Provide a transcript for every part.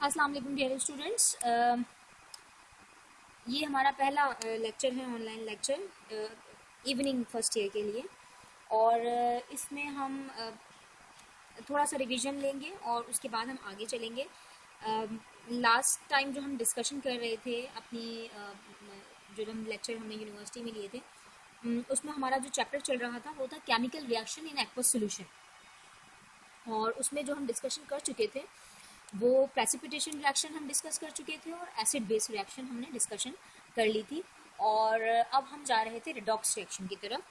अस्सलाम वालेकुम dear students. ये हमारा पहला लेक्चर है, online lecture evening first year के लिए। और इसमें हम थोड़ा सा रिवीजन लेंगे और उसके बाद हम आगे चलेंगे। लास्ट टाइम जो हम डिस्कशन कर रहे थे अपनी जो हम लेक्चर हमने यूनिवर्सिटी में लिए थे, उसमें हमारा जो चैप्टर चल रहा था वो था chemical reaction in aqueous solution. और उसमें जो हम डिस्कशन कर चुके थे वो प्रेसिपिटेशन रिएक्शन हम डिस्कस कर चुके थे और एसिड बेस रिएक्शन हमने डिस्कशन कर ली थी। और अब हम जा रहे थे रिडॉक्स रिएक्शन की तरफ।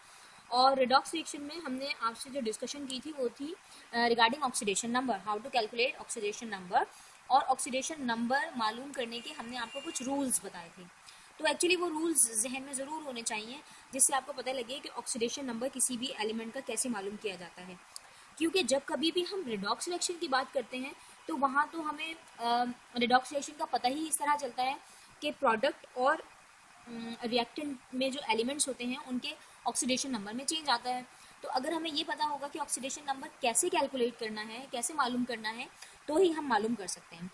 और रिडॉक्स रिएक्शन में हमने आपसे जो डिस्कशन की थी वो थी regarding oxidation number, how to calculate oxidation number. और ऑक्सीडेशन नंबर मालूम करने के हमने आपको कुछ रूल्स बताए थे। तो एक्चुअली वो रूल्स जहन में ज़रूर होने चाहिए जिससे आपको पता लगे कि ऑक्सीडेशन नंबर किसी भी एलिमेंट का कैसे मालूम किया जाता है। क्योंकि जब कभी भी हम रिडॉक्स रिएक्शन की बात करते हैं तो वहाँ तो हमें रिडॉक्स रिएक्शन का पता ही इस तरह चलता है कि प्रोडक्ट और रिएक्टेंट में जो एलिमेंट्स होते हैं उनके ऑक्सीडेशन नंबर में चेंज आता है। तो अगर हमें ये पता होगा कि ऑक्सीडेशन नंबर कैसे कैलकुलेट करना है, कैसे मालूम करना है, तो ही हम मालूम कर सकते हैं।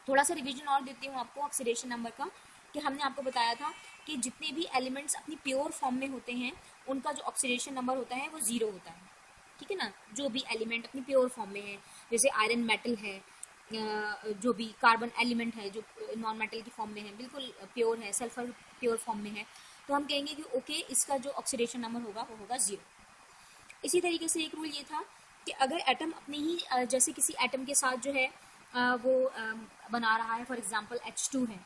थोड़ा सा रिवीजन और देती हूँ आपको ऑक्सीडेशन नंबर का, कि हमने आपको बताया था कि जितने भी एलिमेंट्स अपनी प्योर फॉर्म में होते हैं उनका जो ऑक्सीडेशन नंबर होता है वो 0 होता है। ठीक है ना। जो भी एलिमेंट अपनी प्योर फॉर्म में है, जैसे आयरन मेटल है, जो भी कार्बन एलिमेंट है जो नॉन मेटल की फॉर्म में है, बिल्कुल प्योर है, सल्फर प्योर फॉर्म में है, तो हम कहेंगे कि ओके इसका जो ऑक्सीडेशन नंबर होगा वो होगा 0। इसी तरीके से एक रूल ये था कि अगर एटम अपनी ही जैसे किसी एटम के साथ जो है वो बना रहा है, फॉर एग्जांपल H2 है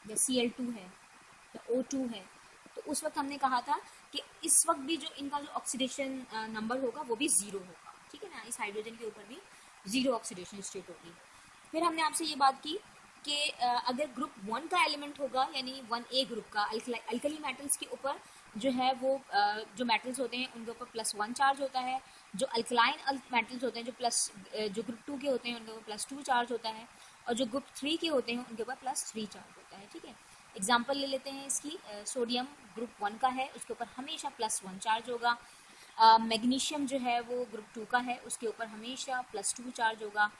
या Cl2 है या O2 है, तो उस वक्त हमने कहा था कि इस वक्त भी जो इनका जो ऑक्सीडेशन नंबर होगा वो भी 0 होगा। ठीक है ना। इस हाइड्रोजन के ऊपर भी 0 ऑक्सीडेशन स्टेट होगी। फिर हमने आपसे ये बात की कि अगर ग्रुप 1 का एलिमेंट होगा, यानी 1A ग्रुप का अल्कली मेटल्स के ऊपर जो है वो जो मेटल्स होते हैं उनके ऊपर +1 चार्ज होता है। जो अल्कलाइन मेटल्स होते हैं जो ग्रुप 2 के होते हैं उनके ऊपर +2 चार्ज होता है। और जो ग्रुप 3 के होते हैं उनके ऊपर +3 चार्ज होता है। ठीक है। एग्जाम्पल ले लेते हैं इसकी। सोडियम ग्रुप 1 का है, उसके ऊपर हमेशा +1 चार्ज होगा। मैग्नीशियम जो है वो ग्रुप 2 का है, उसके ऊपर हमेशा +2 चार्ज होगा।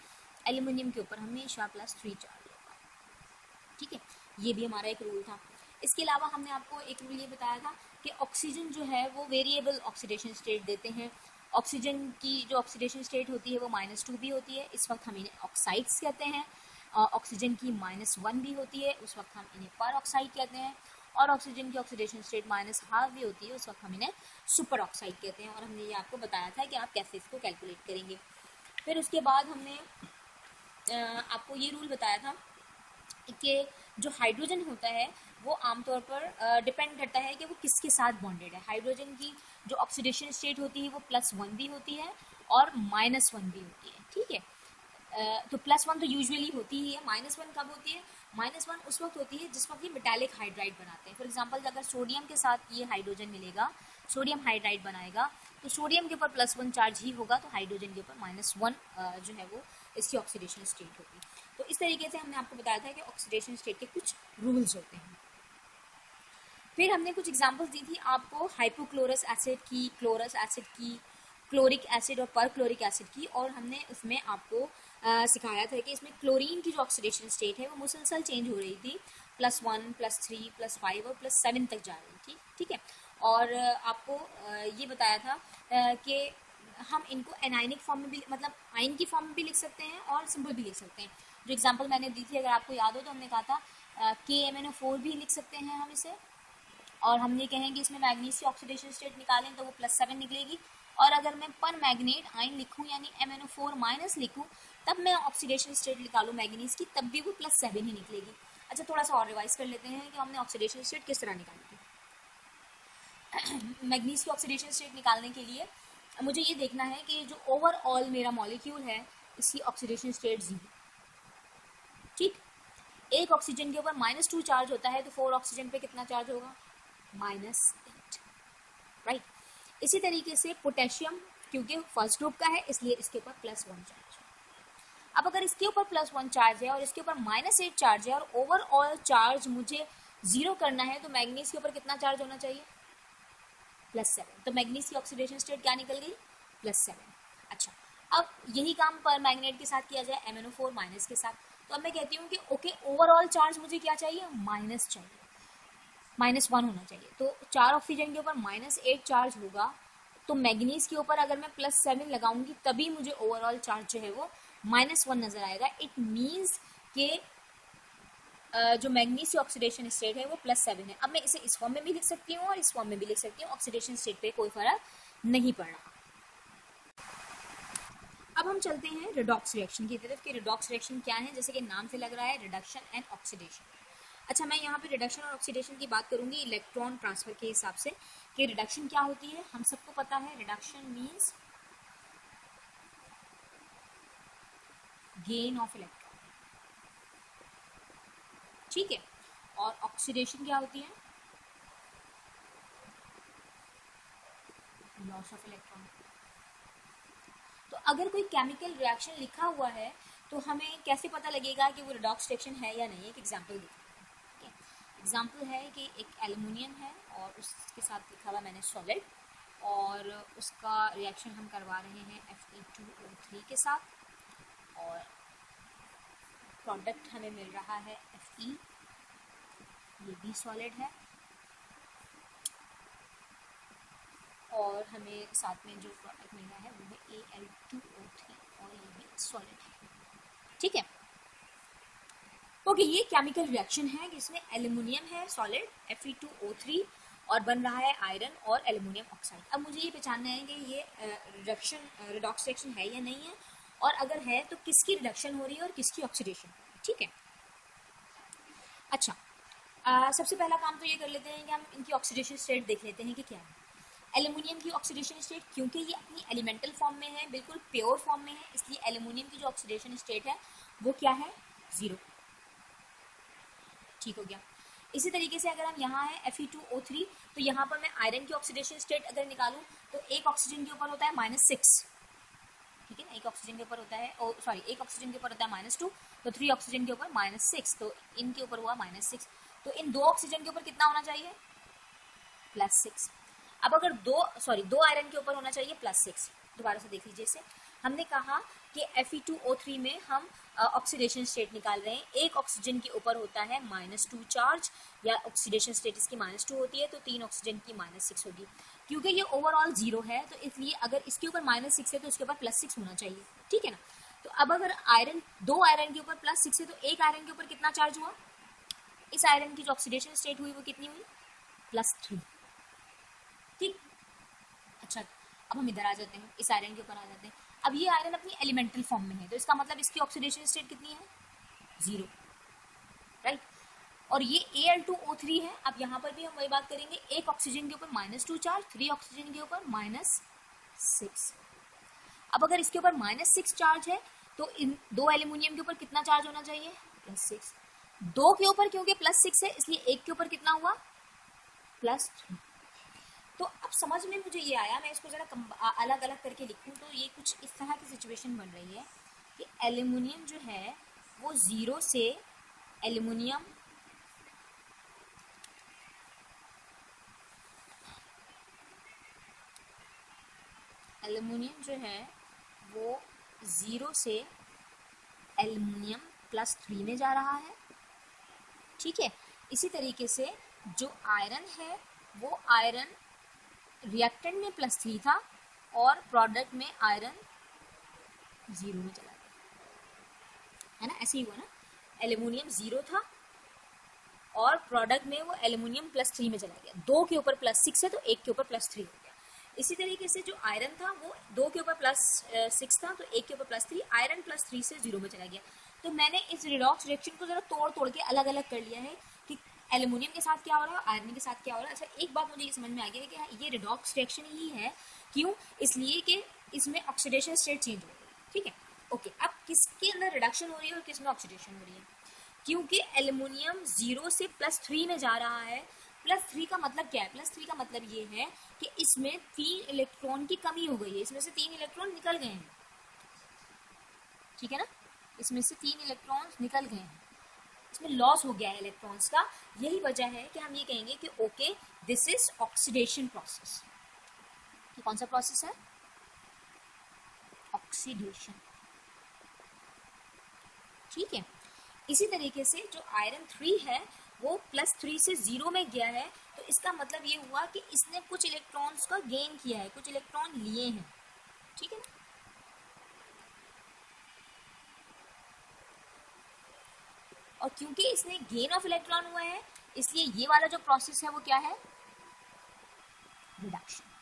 एल्यूमिनियम के ऊपर हमेशा +3 चार्ज होगा। ठीक है। ये भी हमारा एक रूल था। इसके अलावा हमने आपको एक रूल ये बताया था कि ऑक्सीजन जो है वो वेरिएबल ऑक्सीडेशन स्टेट देते हैं। ऑक्सीजन की जो ऑक्सीडेशन स्टेट होती है वो -2 भी होती है, इस वक्त हम इन्हें ऑक्साइड्स कहते हैं। ऑक्सीजन की -1 भी होती है, उस वक्त हम इन्हें पर ऑक्साइड कहते हैं। और ऑक्सीजन की ऑक्सीडेशन स्टेट -12 भी होती है, उस वक्त हम इन्हें सुपर ऑक्साइड कहते हैं। और हमने ये आपको बताया था कि आप कैसे इसको कैलकुलेट करेंगे। फिर उसके बाद हमने आपको ये रूल बताया था कि जो हाइड्रोजन होता है वो आमतौर पर डिपेंड करता है कि वो किसके साथ बॉन्डेड है। हाइड्रोजन की जो ऑक्सीडेशन स्टेट होती है वो +1 भी होती है और -1 भी होती है। ठीक है। तो +1 तो यूजुअली होती ही है। -1 कब होती है? -1 उस वक्त होती है जिस वक्त ये मेटालिक हाइड्राइड बनाते हैं। फॉर एग्जांपल अगर सोडियम के साथ ये हाइड्रोजन मिलेगा, सोडियम हाइड्राइड बनाएगा, तो सोडियम के ऊपर +1 चार्ज ही होगा, तो हाइड्रोजन के ऊपर -1 जो है वो इसकी ऑक्सीडेशन स्टेट होगी। तो इस तरीके से हमने आपको बताया था कि ऑक्सीडेशन स्टेट के कुछ रूल्स होते हैं। फिर हमने कुछ एग्जांपल्स दी थी आपको हाइपोक्लोरस एसिड की, क्लोरस एसिड की, क्लोरिक एसिड और परक्लोरिक एसिड की। और हमने उसमें आपको सिखाया था कि इसमें क्लोरीन की जो ऑक्सीडेशन स्टेट है वो मुसलसल चेंज हो रही थी, +1 +3 +5 और +7 तक जा रही थी। ठीक है। और आपको ये बताया था कि हम इनको एनाइनिक फॉर्म में भी, मतलब आयन की फॉर्म में भी लिख सकते हैं और सिंपल भी लिख सकते हैं। जो एग्जांपल मैंने दी थी, अगर आपको याद हो, तो हमने कहा था KMnO4 भी लिख सकते हैं हम इसे। और हम ये कहेंगे इसमें मैग्नीज की ऑक्सीडेशन स्टेट निकालें तो वो +7 निकलेगी। और अगर मैं पर मैग्नेट आयन लिखूं यानी MnO4- लिखूं, तब मैं ऑक्सीडेशन स्टेट निकालूं मैग्नीज की, तब भी वो +7 ही निकलेगी। अच्छा, थोड़ा सा और रिवाइज कर लेते हैं कि हमने ऑक्सीडेशन स्टेट किस तरह निकाली थी। मैग्नीज की ऑक्सीडेशन स्टेट निकालने के लिए मुझे ये देखना है कि जो ओवरऑल मेरा मॉलिक्यूल है इसकी ऑक्सीडेशन स्टेट 0। ठीक। एक ऑक्सीजन के ऊपर -2 चार्ज होता है, तो 4 ऑक्सीजन पे कितना चार्ज होगा? -8। राइट। इसी तरीके से पोटेशियम, क्योंकि फर्स्ट ग्रुप का है इसलिए इसके ऊपर +1 चार्ज। अब अगर इसके ऊपर +1 चार्ज है और इसके ऊपर -8 चार्ज है और ओवरऑल चार्ज मुझे 0 करना है, तो मैग्नीज के ऊपर कितना चार्ज होना चाहिए? +7। तो मैग्नीज की ऑक्सीडेशन स्टेट क्या निकल गई? +7। अच्छा, अब यही काम पर मैग्नेट के साथ किया जाए MnO4 माइनस के साथ, तो अब मैं कहती हूँ कि ओके ओवरऑल चार्ज मुझे क्या चाहिए, माइनस चाहिए, -1 होना चाहिए। तो 4 ऑक्सीजन के ऊपर -8 चार्ज होगा, तो मैग्नीज के ऊपर अगर मैं +7 लगाऊंगी तभी मुझे ओवरऑल चार्ज जो है वो -1 नजर आएगा। इट मीन्स कि जो मैग्नीज की ऑक्सीडेशन स्टेट है वो +7 है। अब मैं इसे इस फॉर्म में भी लिख सकती हूँ और इस फॉर्म में भी लिख सकती हूँ, ऑक्सीडेशन स्टेट पे कोई फर्क नहीं पड़ रहा। अब हम चलते हैं रिडॉक्स रिएक्शन की तरफ कि रिडॉक्स रिएक्शन क्या है, जैसे कि नाम से लग रहा है रिडक्शन एंड ऑक्सीडेशन। अच्छा, मैं यहाँ पे रिडक्शन और ऑक्सीडेशन की बात करूंगी इलेक्ट्रॉन ट्रांसफर के हिसाब से कि रिडक्शन क्या होती है। हम सबको पता है reduction means gain of electron, ठीक है, और ऑक्सीडेशन क्या होती है, लॉस ऑफ इलेक्ट्रॉन। तो अगर कोई केमिकल रिएक्शन लिखा हुआ है तो हमें कैसे पता लगेगा कि वो रिडॉक्स रिएक्शन है या नहीं। एक एग्जांपल देखते हैं। एग्जांपल है कि एक एल्युमिनियम है और उसके साथ लिखा हुआ मैंने सॉलिड, और उसका रिएक्शन हम करवा रहे हैं Fe2O3 के साथ, और प्रोडक्ट हमें मिल रहा है Fe, ये भी सॉलिड है, और हमें साथ में जो प्रोडक्ट मिल रहा है वो है Al2O3, और ये भी सॉलिड है, ठीक है। ओके, ये केमिकल रिएक्शन है जिसमें एल्युमिनियम है सॉलिड Fe2O3 और बन रहा है आयरन और एल्युमिनियम ऑक्साइड। अब मुझे ये पहचानना है कि ये रिडक्शन रिडॉक्स रिएक्शन है या नहीं है, और अगर है तो किसकी रिडक्शन हो रही है और किसकी ऑक्सीडेशन, ठीक है। अच्छा, सबसे पहला काम तो ये कर लेते हैं कि हम इनकी ऑक्सीडेशन स्टेट देख लेते हैं कि क्या है। एल्युमिनियम की ऑक्सीडेशन स्टेट, क्योंकि ये अपनी एलिमेंटल फॉर्म में है, बिल्कुल प्योर फॉर्म में है, इसलिए एल्युमिनियम की जो ऑक्सीडेशन स्टेट है वो क्या है, 0, ठीक हो गया। इसी तरीके से अगर हम यहाँ है Fe2O3, तो यहाँ पर मैं आयरन की ऑक्सीडेशन स्टेट अगर निकालूं तो एक ऑक्सीजन के ऊपर होता है -6, ठीक है ना, एक ऑक्सीजन के ऊपर होता है एक ऑक्सीजन के ऊपर होता है -2, तो 3 ऑक्सीजन के ऊपर -6, तो इनके ऊपर हुआ -6, तो इन 2 ऑक्सीजन के ऊपर कितना होना चाहिए, +6। अब अगर दो आयरन के ऊपर होना चाहिए +6। दोबारा से देख लीजिए इसे, हमने कहा कि Fe2O3 में हम ऑक्सीडेशन स्टेट निकाल रहे हैं, एक ऑक्सीजन के ऊपर होता है -2 चार्ज, या ऑक्सीडेशन स्टेट इसकी -2 होती है, तो 3 ऑक्सीजन की -6 होगी। क्योंकि ये ओवरऑल 0 है तो इसलिए अगर इसके ऊपर -6 है तो इसके ऊपर +6 होना चाहिए, ठीक है ना। तो अब अगर दो आयरन के ऊपर +6 है तो एक आयरन के ऊपर कितना चार्ज हुआ, इस आयरन की जो ऑक्सीडेशन स्टेट हुई वो कितनी हुई, +3, ठीक। अच्छा, अब हम इधर आ जाते हैं, इस आयरन के ऊपर आ जाते हैं। अब ये आयरन अपनी एलिमेंटल फॉर्म में है, तो इसका मतलब इसकी ऑक्सीडेशन स्टेट कितनी है, 0, राइट। और ये Al2O3 है। अब यहाँ पर भी हम वही बात करेंगे, एक ऑक्सीजन के ऊपर -2 चार्ज, 3 ऑक्सीजन के ऊपर -6। अब अगर इसके ऊपर -6 चार्ज है तो इन दो एल्यूमिनियम के ऊपर कितना चार्ज होना चाहिए, +6। दो के ऊपर क्योंकि +6 है इसलिए एक के ऊपर कितना हुआ, +3। तो अब समझ में मुझे ये आया, मैं इसको जरा अलग अलग करके लिखूं तो ये कुछ इस तरह की सिचुएशन बन रही है कि एल्युमिनियम जो है वो 0 से एल्युमिनियम जो है वो 0 से एल्युमिनियम +3 में जा रहा है, ठीक है। इसी तरीके से जो आयरन है वो आयरन रिएक्टेंट में +3 था और प्रोडक्ट में आयरन 0 में चला गया, है ना, ऐसे ही हुआ ना, एल्युमिनियम 0 था और प्रोडक्ट में वो एल्युमिनियम +3 में चला गया, 2 के ऊपर +6 है तो 1 के ऊपर +3 हो गया। इसी तरीके से जो आयरन था वो 2 के ऊपर +6 था तो 1 के ऊपर +3, आयरन +3 से 0 में चला गया। तो मैंने इस रिडॉक्स रिएक्शन को जरा तोड़ के अलग अलग कर लिया है कि एल्युमिनियम के साथ क्या हो रहा है, आयरन के साथ क्या हो रहा है। अच्छा, एक बात मुझे ये समझ में आ गई है कि ये रिडॉक्स रिएक्शन ही है, क्यों, इसलिए कि इसमें ऑक्सीडेशन स्टेट चेंज हो रही है, ठीक है। ओके, अब किसके अंदर रिडक्शन हो रही है और किसमें ऑक्सीडेशन हो रही है, क्योंकि एल्युमिनियम 0 से +3 में जा रहा है। +3 का मतलब क्या है, +3 का मतलब ये है कि इसमें 3 इलेक्ट्रॉन की कमी हो गई है, इसमें से 3 इलेक्ट्रॉन निकल गए हैं, ठीक है ना, इसमें से 3 इलेक्ट्रॉन निकल गए हैं, इसमें लॉस हो गया है इलेक्ट्रॉन्स का। यही वजह है कि हम ये कहेंगे कि okay this is oxidation process. कौन सा प्रोसेस है, ऑक्सीडेशन। ठीक है, इसी तरीके से जो आयरन 3 है वो +3 से 0 में गया है, तो इसका मतलब ये हुआ कि इसने कुछ इलेक्ट्रॉन्स का गेन किया है, कुछ इलेक्ट्रॉन लिए हैं। ठीक है ना, और क्योंकि इसने गेन ऑफ इलेक्ट्रॉन हुआ है इसलिए ये वाला जो प्रोसेस है वो क्या है, रिडक्शन।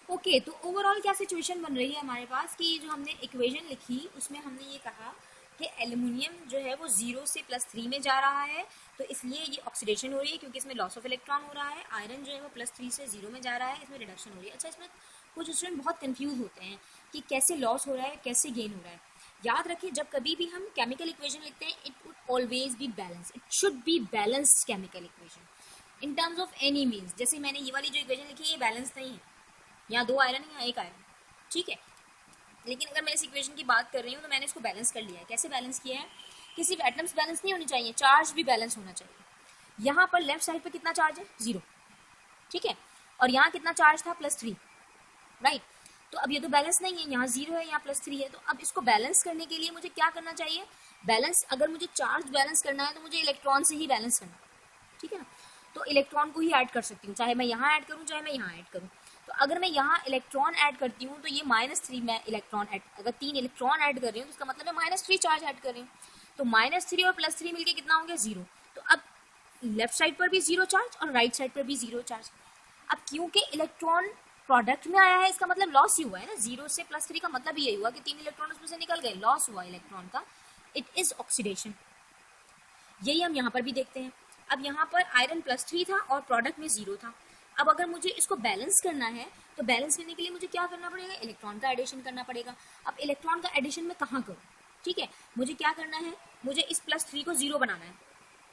ओके, तो ओवरऑल क्या सिचुएशन बन रही है हमारे पास कि जो हमने इक्वेशन लिखी उसमें हमने ये कहा कि एल्यूमिनियम जो है वो 0 से +3 में जा रहा है, तो इसलिए ये ऑक्सीडेशन हो रही है क्योंकि इसमें लॉस ऑफ इलेक्ट्रॉन हो रहा है। आयरन जो है वो +3 से 0 में जा रहा है, इसमें रिडक्शन हो रही है। अच्छा, इसमें कुछ स्टूडेंट बहुत कंफ्यूज होते हैं कि कैसे लॉस हो रहा है, कैसे गेन हो रहा है। याद रखिए, जब कभी भी हम केमिकल इक्वेशन लिखते हैं it would always be balance, it should be balanced chemical equation in terms of any means. जैसे मैंने ये वाली जो इक्वेशन लिखी है ये बैलेंस नहीं है, यहाँ 2 आयरन है, यहाँ 1 आयरन। ठीक है, लेकिन अगर मैं इस इक्वेशन की बात कर रही हूँ तो मैंने इसको बैलेंस कर लिया है। कैसे बैलेंस किया है कि सिर्फ एटम्स बैलेंस नहीं होनी चाहिए, चार्ज भी बैलेंस होना चाहिए। यहाँ पर लेफ्ट साइड पे कितना चार्ज है, 0। ठीक है, और यहाँ कितना चार्ज था, +3, राइट। तो अब ये तो बैलेंस नहीं है, यहाँ 0 है, यहाँ +3 है। तो अब इसको बैलेंस करने के लिए मुझे क्या करना चाहिए, बैलेंस, अगर मुझे चार्ज बैलेंस करना है तो मुझे इलेक्ट्रॉन से ही बैलेंस करना है। ठीक है ना, तो इलेक्ट्रॉन को ही ऐड कर सकती हूँ, चाहे मैं यहाँ ऐड करूँ चाहे मैं यहाँ ऐड करूँ। तो अगर मैं यहाँ इलेक्ट्रॉन ऐड करती हूँ तो ये -3 मैं इलेक्ट्रॉन ऐड, अगर 3 इलेक्ट्रॉन ऐड कर रही हूँ तो इसका मतलब मैं -3 चार्ज ऐड कर रही हूँ। तो -3 और +3 मिलके कितना हो गया, 0। तो अब लेफ्ट साइड पर भी 0 चार्ज और राइट साइड पर भी 0 चार्ज। अब क्योंकि इलेक्ट्रॉन प्रोडक्ट में आया है इसका मतलब लॉस ही हुआ है ना, 0 से +3 का मतलब ये हुआ कि 3 इलेक्ट्रॉन उसमें से निकल गए, लॉस हुआ इलेक्ट्रॉन का, इट इज ऑक्सीडेशन। यही हम यहाँ पर भी देखते हैं। अब यहाँ पर आयरन +3 था और प्रोडक्ट में 0 था। अब अगर मुझे इसको बैलेंस करना है तो बैलेंस करने के लिए मुझे क्या करना पड़ेगा, इलेक्ट्रॉन का एडिशन करना पड़ेगा। अब इलेक्ट्रॉन का एडिशन मैं कहाँ करूँ, ठीक है, मुझे क्या करना है, मुझे इस +3 को 0 बनाना है,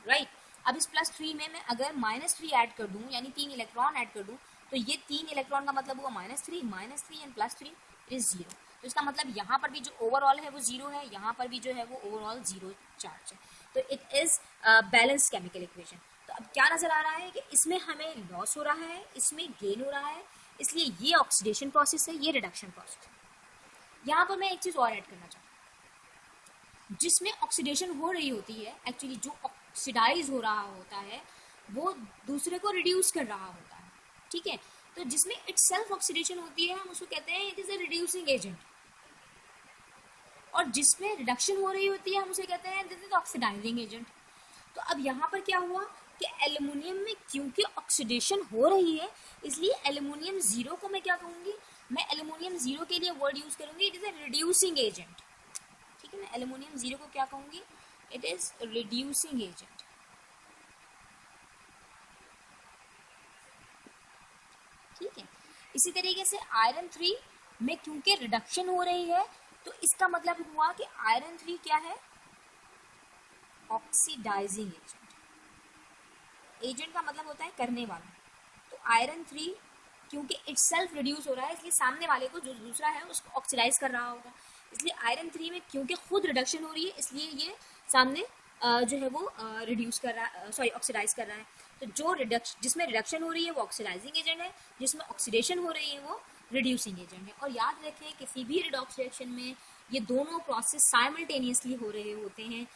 राइट। अब इस +3 में मैं अगर -3 ऐड कर दूँ, यानी 3 इलेक्ट्रॉन ऐड कर दूँ, तो ये 3 इलेक्ट्रॉन का मतलब हुआ -3 एंड +3 इज 0। तो इसका मतलब यहाँ पर भी जो ओवरऑल है वो 0 है, यहाँ पर भी जो है वो ओवरऑल 0 चार्ज है। तो it is balance chemical equation. तो अब क्या नजर आ रहा है कि इसमें हमें लॉस हो रहा है, इसमें गेन हो रहा है, इसलिए ये ऑक्सीडेशन प्रोसेस है, ये रिडक्शन प्रोसेस है। यहाँ पर मैं एक चीज और ऐड करना चाहती हूँ, जिसमें ऑक्सीडेशन हो रही होती है, एक्चुअली जो ऑक्सीडाइज हो रहा होता है वो दूसरे को रिड्यूस कर रहा होता है। ठीक है, तो जिसमें इट सेल्फ ऑक्सीडेशन होती है हम उसको कहते हैं it is a reducing agent, और जिसमें रिडक्शन हो रही होती है हम उसे कहते हैं दिस इज ऑक्सीडाइजिंग एजेंट। तो अब यहाँ पर क्या हुआ कि एल्युमिनियम में क्योंकि ऑक्सीडेशन हो रही है इसलिए एल्युमिनियम 0 को मैं क्या कहूँगी, मैं एल्युमिनियम 0 के लिए वर्ड यूज करूंगी it is a reducing agent. ठीक है, मैं एल्युमिनियम 0 को क्या कहूँगी, इट इज रिड्यूसिंग एजेंट। ठीक है, इसी तरीके से आयरन 3 में क्योंकि रिडक्शन हो रही है तो इसका मतलब हुआ कि आयरन 3 क्या है, ऑक्सीडाइजिंग एजेंट। एजेंट का मतलब होता है करने वाला। तो आयरन 3 क्योंकि इट सेल्फ रिड्यूस हो रहा है इसलिए सामने वाले को जो दूसरा है उसको ऑक्सीडाइज कर रहा होगा। इसलिए आयरन 3 में क्योंकि खुद रिडक्शन हो रही है इसलिए ये सामने जो है वो रिड्यूस कर रहा है, सॉरी ऑक्सीडाइज कर रहा है। तो जो जिसमें रिडक्शन हो रही है वो ऑक्सीडाइजिंग एजेंट है, जिसमें ऑक्सीडेशन हो रही है वो रिड्यूसिंग एजेंट है। और याद रखें किसी भी रिडॉक्स रिएक्शन में ये दोनों प्रोसेस साइमल्टेनियसली हो रहे होते हैं।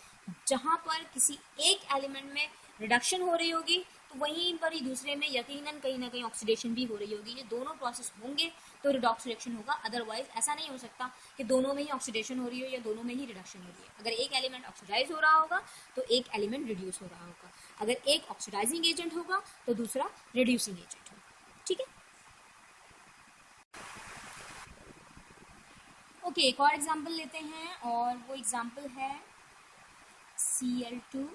जहां पर किसी एक एलिमेंट में रिडक्शन हो रही होगी तो वहीं पर ही दूसरे में यकीनन कहीं ना कहीं ऑक्सीडेशन भी हो रही होगी। ये दोनों प्रोसेस होंगे तो रिडॉक्स रिएक्शन होगा, अदरवाइज ऐसा नहीं हो सकता कि दोनों में ही ऑक्सीडेशन हो रही हो या दोनों में ही रिडक्शन हो रही है। अगर एक एलिमेंट ऑक्सीडाइज हो रहा होगा तो एक एलिमेंट रिड्यूस हो रहा होगा, अगर एक ऑक्सीडाइजिंग एजेंट होगा तो दूसरा रिड्यूसिंग एजेंट होगा। ठीक है, ओके, एक और एग्जाम्पल लेते हैं और वो एग्जाम्पल है Cl2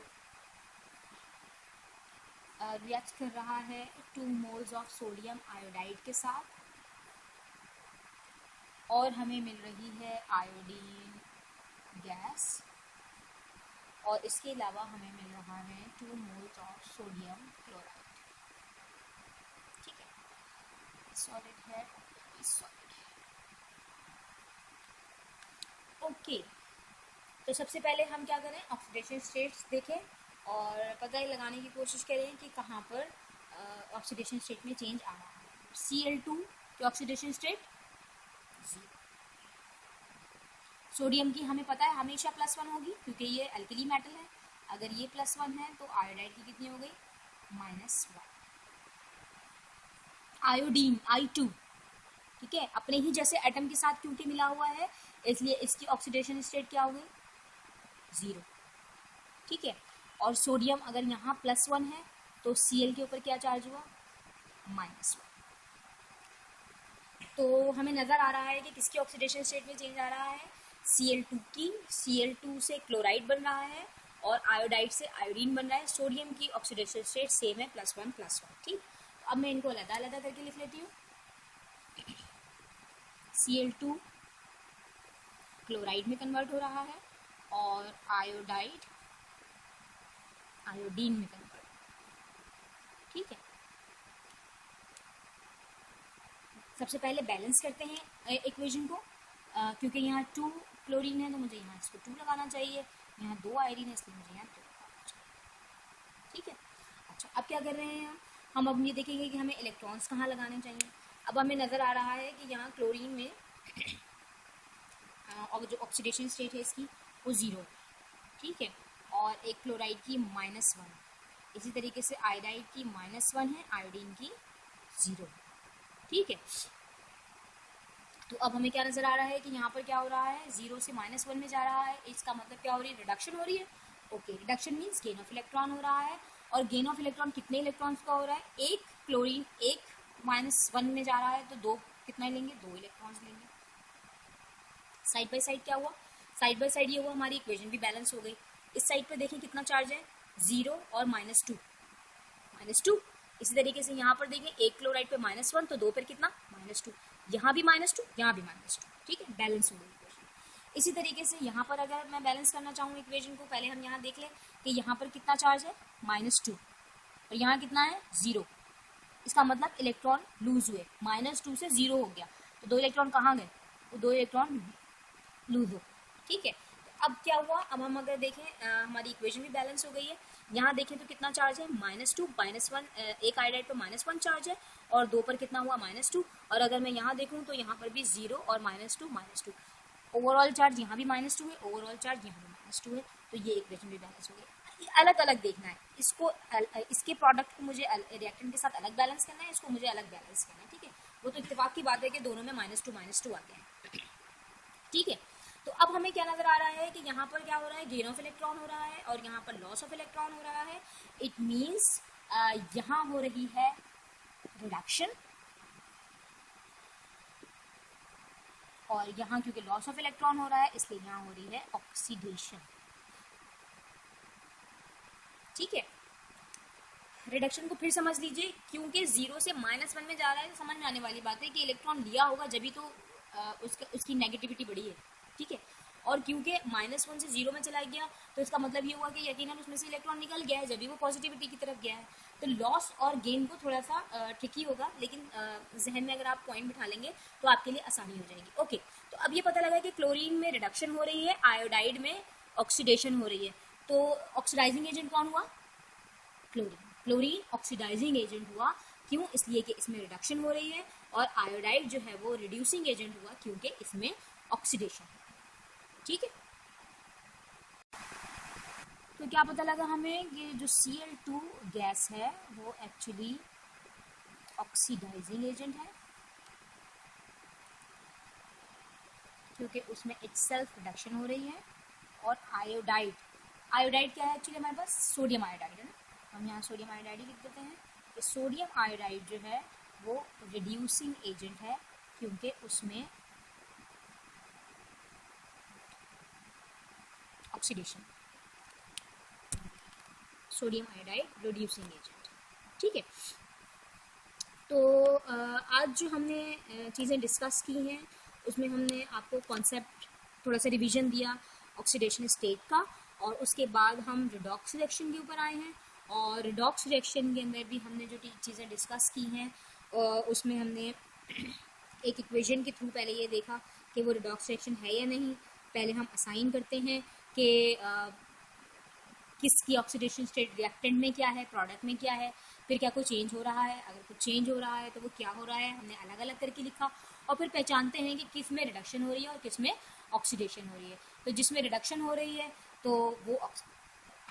रिएक्ट कर रहा है 2 मोल्स ऑफ सोडियम आयोडाइड के साथ और हमें मिल रही है आयोडीन गैस, और इसके अलावा हमें मिल रहा है 2 मोल्स ऑफ सोडियम क्लोराइड। ठीक है, सॉलिड है, सॉलिड है। ओके, तो सबसे पहले हम क्या करें, ऑक्सीडेशन स्टेट्स देखें और पता लगाने की कोशिश करें कि कहाँ पर ऑक्सीडेशन स्टेट में चेंज आ रहा है। Cl2 की ऑक्सीडेशन स्टेट 0। सोडियम की हमें पता है हमेशा +1 होगी क्योंकि ये अल्कली मेटल है। अगर ये +1 है तो आयोडाइड की कितनी हो गई, -1। आयोडीन I2, ठीक है, अपने ही जैसे एटम के साथ क्योंकि मिला हुआ है इसलिए इसकी ऑक्सीडेशन स्टेट क्या हो गई, 0, ठीक है। और सोडियम अगर यहाँ +1 है तो Cl के ऊपर क्या चार्ज हुआ, -1। तो हमें नजर आ रहा है कि किसकी ऑक्सीडेशन स्टेट में चेंज आ रहा है, Cl2 की। Cl2 से क्लोराइड बन रहा है और आयोडाइड से आयोडीन बन रहा है। सोडियम की ऑक्सीडेशन स्टेट सेम है, +1 ठीक। तो अब मैं इनको अलग-अलग करके लिख लेती हूँ। Cl2 क्लोराइड में कन्वर्ट हो रहा है और आयोडाइड आयोडीन में कन्वर्ट, ठीक है। सबसे पहले बैलेंस करते हैं इक्वेशन को, क्योंकि यहाँ 2 क्लोरीन है तो मुझे यहाँ इसको 2 लगाना चाहिए, यहाँ 2 आयरन है इसलिए मुझे यहाँ 2 लगाना चाहिए, ठीक है। अच्छा, अब क्या कर रहे हैं हम अब ये देखेंगे कि हमें इलेक्ट्रॉन्स कहाँ लगाने चाहिए। अब हमें नज़र आ रहा है कि यहाँ क्लोरीन में और जो ऑक्सीडेशन स्टेट है इसकी वो 0 है, ठीक है, और एक क्लोराइड की -1, इसी तरीके से आयोडाइड की -1 है, आयोडीन की 0 है, ठीक है। तो अब हमें क्या नजर आ रहा है कि यहाँ पर क्या हो रहा है, 0 से -1 में जा रहा है। इसका मतलब क्या हो रही है, रिडक्शन हो रही है। Okay, reduction means gain of electron हो रहा है। और गेन ऑफ इलेक्ट्रॉन कितने इलेक्ट्रॉन्स का हो रहा है, एक क्लोरीन एक -1 में जा रहा है तो 2 कितना लेंगे, 2 इलेक्ट्रॉन्स लेंगे। साइड बाय साइड क्या हुआ, साइड बाय साइड ये हुआ, हमारी इक्वेशन भी बैलेंस हो गई। इस साइड पे देखें कितना चार्ज है, 0 और -2। इसी तरीके से यहाँ पर देखें एक क्लोराइड पे -1 तो 2 पर कितना, -2, यहाँ भी -2, यहाँ भी -2, ठीक है, बैलेंस हो गई इक्वेशन। इसी तरीके से यहाँ पर अगर मैं बैलेंस करना चाहूँ इक्वेशन को, पहले हम यहाँ देख लें कि यहाँ पर कितना चार्ज है, -2, और यहाँ कितना है, 0। इसका मतलब इलेक्ट्रॉन लूज हुए, -2 से 0 हो गया तो 2 इलेक्ट्रॉन कहाँ गए, वो 2 इलेक्ट्रॉन लूज हो, ठीक है। तो अब क्या हुआ, अब हम अगर देखें हमारी इक्वेशन भी बैलेंस हो गई है। यहाँ देखें तो कितना चार्ज है, -2, -1, एक आयोडाइड पर -1 चार्ज है और 2 पर कितना हुआ, -2। और अगर मैं यहाँ देखूँ तो यहाँ पर भी 0 और -2, ओवरऑल चार्ज यहाँ भी -2 है, ओवरऑल चार्ज यहाँ भी -2 है। तो ये इक्वेशन भी बैलेंस हो गई। अलग अलग देखना है इसको, इसके प्रोडक्ट को मुझे रिएक्टेंट के साथ अलग बैलेंस करना है, इसको मुझे अलग बैलेंस करना है, ठीक है। वो तो इत्तेफाक की बात है कि दोनों में -2 आते हैं, ठीक है। तो अब हमें क्या नजर आ रहा है कि यहाँ पर क्या हो रहा है, गेन ऑफ इलेक्ट्रॉन हो रहा है और यहाँ पर लॉस ऑफ इलेक्ट्रॉन हो रहा है। इट मीन्स यहाँ हो रही है रिडक्शन और यहाँ क्योंकि लॉस ऑफ इलेक्ट्रॉन हो रहा है इसलिए यहाँ हो रही है ऑक्सीडेशन, ठीक है। रिडक्शन को फिर समझ लीजिए, क्योंकि 0 से -1 में जा रहा है तो समझ में आने वाली बात है कि इलेक्ट्रॉन लिया होगा जब भी तो उसकी नेगेटिविटी बढ़ी है, ठीक है। और क्योंकि -1 से 0 में चला गया तो इसका मतलब ये हुआ कि यकीनन उसमें से इलेक्ट्रॉन निकल गया है जब भी वो पॉजिटिविटी की तरफ गया है। तो लॉस और गेन को थोड़ा सा ट्रिकी होगा, लेकिन जहन में अगर आप पॉइंट बिठा लेंगे तो आपके लिए आसानी हो जाएगी। ओके, तो अब ये पता लगा कि क्लोरीन में रिडक्शन हो रही है, आयोडाइड में ऑक्सीडेशन हो रही है। तो ऑक्सीडाइजिंग एजेंट कौन हुआ, क्लोरीन ऑक्सीडाइजिंग एजेंट हुआ। क्यों, इसलिए कि इसमें रिडक्शन हो रही है, और आयोडाइड जो है वो रिड्यूसिंग एजेंट हुआ क्योंकि इसमें ऑक्सीडेशन है, ठीक है। तो क्या पता लगा हमें कि जो Cl2 गैस है वो एक्चुअली ऑक्सीडाइजिंग एजेंट है क्योंकि उसमें इटसेल्फ रिडक्शन हो रही है। और आयोडाइड क्या है एक्चुअली हमारे पास, सोडियम आयोडाइड है ना, हम यहाँ सोडियम आयोडाइड ही लिख देते हैं। तो सोडियम आयोडाइड जो है वो रिड्यूसिंग एजेंट है क्योंकि उसमें oxidation, sodium iodide reducing agent, ठीक है। तो आज जो हमने चीज़ें डिस्कस की हैं उसमें हमने आपको कॉन्सेप्ट थोड़ा सा रिवीजन दिया ऑक्सीडेशन स्टेट का, और उसके बाद हम रिडॉक्स रिएक्शन के ऊपर आए हैं। और रिडॉक्स रिएक्शन के अंदर भी हमने जो चीज़ें डिस्कस की हैं उसमें हमने एक इक्वेशन के थ्रू पहले ये देखा कि वो रिडॉक्स रिएक्शन है या नहीं। पहले हम असाइन करते हैं कि किसकी ऑक्सीडेशन स्टेट रिएक्टेंट में क्या है, प्रोडक्ट में क्या है, फिर क्या कोई चेंज हो रहा है, अगर कुछ चेंज हो रहा है तो वो क्या हो रहा है, हमने अलग अलग करके लिखा। और फिर पहचानते हैं कि किस में रिडक्शन हो रही है और किस में ऑक्सीडेशन हो रही है। तो जिसमें रिडक्शन हो रही है तो वो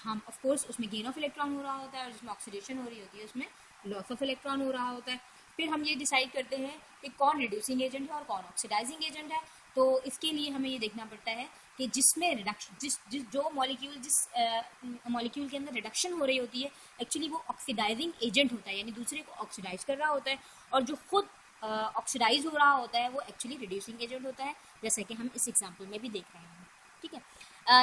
हम ऑफ कोर्स उसमें गेन ऑफ इलेक्ट्रॉन हो रहा होता है, और जिसमें ऑक्सीडेशन हो रही होती है उसमें लॉस ऑफ इलेक्ट्रॉन हो रहा होता है। फिर हम ये डिसाइड करते हैं कि कौन रिड्यूसिंग एजेंट है और कौन ऑक्सीडाइजिंग एजेंट है। तो इसके लिए हमें ये देखना पड़ता है कि जिसमें रिडक्शन जिस जो मॉलिक्यूल जिस मॉलिक्यूल के अंदर रिडक्शन हो रही होती है एक्चुअली वो ऑक्सीडाइजिंग एजेंट होता है, यानी दूसरे को ऑक्सीडाइज कर रहा होता है, और जो खुद ऑक्सीडाइज हो रहा होता है वो एक्चुअली रिड्यूसिंग एजेंट होता है, जैसे कि हम इस एग्जाम्पल में भी देख रहे हैं। ठीक है,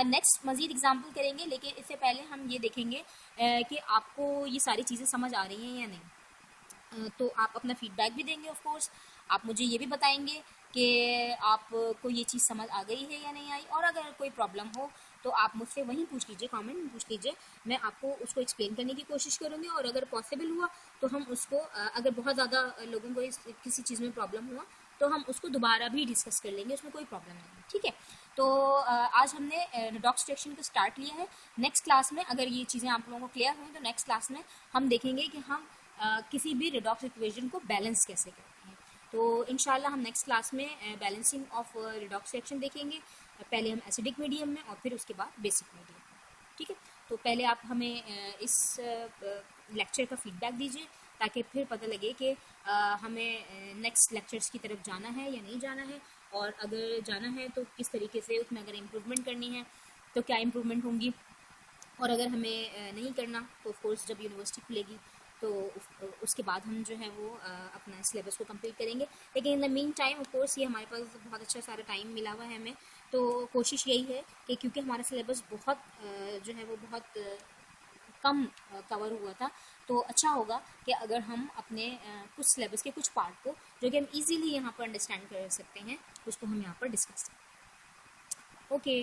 नेक्स्ट मज़ीद एग्जाम्पल करेंगे, लेकिन इससे पहले हम ये देखेंगे कि आपको ये सारी चीज़ें समझ आ रही हैं या नहीं। तो आप अपना फीडबैक भी देंगे ऑफ कोर्स, आप मुझे ये भी बताएंगे कि आपको ये चीज़ समझ आ गई है या नहीं आई, और अगर कोई प्रॉब्लम हो तो आप मुझसे वहीं पूछ लीजिए, कमेंट में पूछ लीजिए, मैं आपको उसको एक्सप्लेन करने की कोशिश करूँगी। और अगर पॉसिबल हुआ तो हम उसको अगर बहुत ज़्यादा लोगों को किसी चीज़ में प्रॉब्लम हुआ तो हम उसको दोबारा भी डिस्कस कर लेंगे, उसमें कोई प्रॉब्लम नहीं है। ठीक है, तो आज हमने रिडॉक्स रिएक्शन को स्टार्ट लिया है। नेक्स्ट क्लास में अगर ये चीज़ें आप लोगों को क्लियर हुई तो नेक्स्ट क्लास में हम देखेंगे कि हम किसी भी रिडॉक्स इक्वेशन को बैलेंस कैसे करते हैं। तो इंशाल्लाह हम नेक्स्ट क्लास में बैलेंसिंग ऑफ रिडॉक्स रिएक्शन देखेंगे, पहले हम एसिडिक मीडियम में और फिर उसके बाद बेसिक मीडियम में। ठीक है, तो पहले आप हमें इस लेक्चर का फीडबैक दीजिए ताकि फिर पता लगे कि हमें नेक्स्ट लेक्चर्स की तरफ जाना है या नहीं जाना है, और अगर जाना है तो किस तरीके से उसमें अगर इम्प्रूवमेंट करनी है तो क्या इम्प्रूवमेंट होंगी, और अगर हमें नहीं करना तो ऑफकोर्स जब यूनिवर्सिटी खुलेगी तो उसके बाद हम जो है वो अपना सिलेबस को कंप्लीट करेंगे। लेकिन in the mean time of course ये हमारे पास बहुत अच्छा सारा टाइम मिला हुआ है हमें, तो कोशिश यही है कि क्योंकि हमारा सिलेबस बहुत जो है वो बहुत कम कवर हुआ था, तो अच्छा होगा कि अगर हम अपने कुछ सिलेबस के कुछ पार्ट को जो कि हम इजीली यहाँ पर अंडरस्टैंड कर सकते हैं उसको हम यहाँ पर डिस्कस करें। ओके।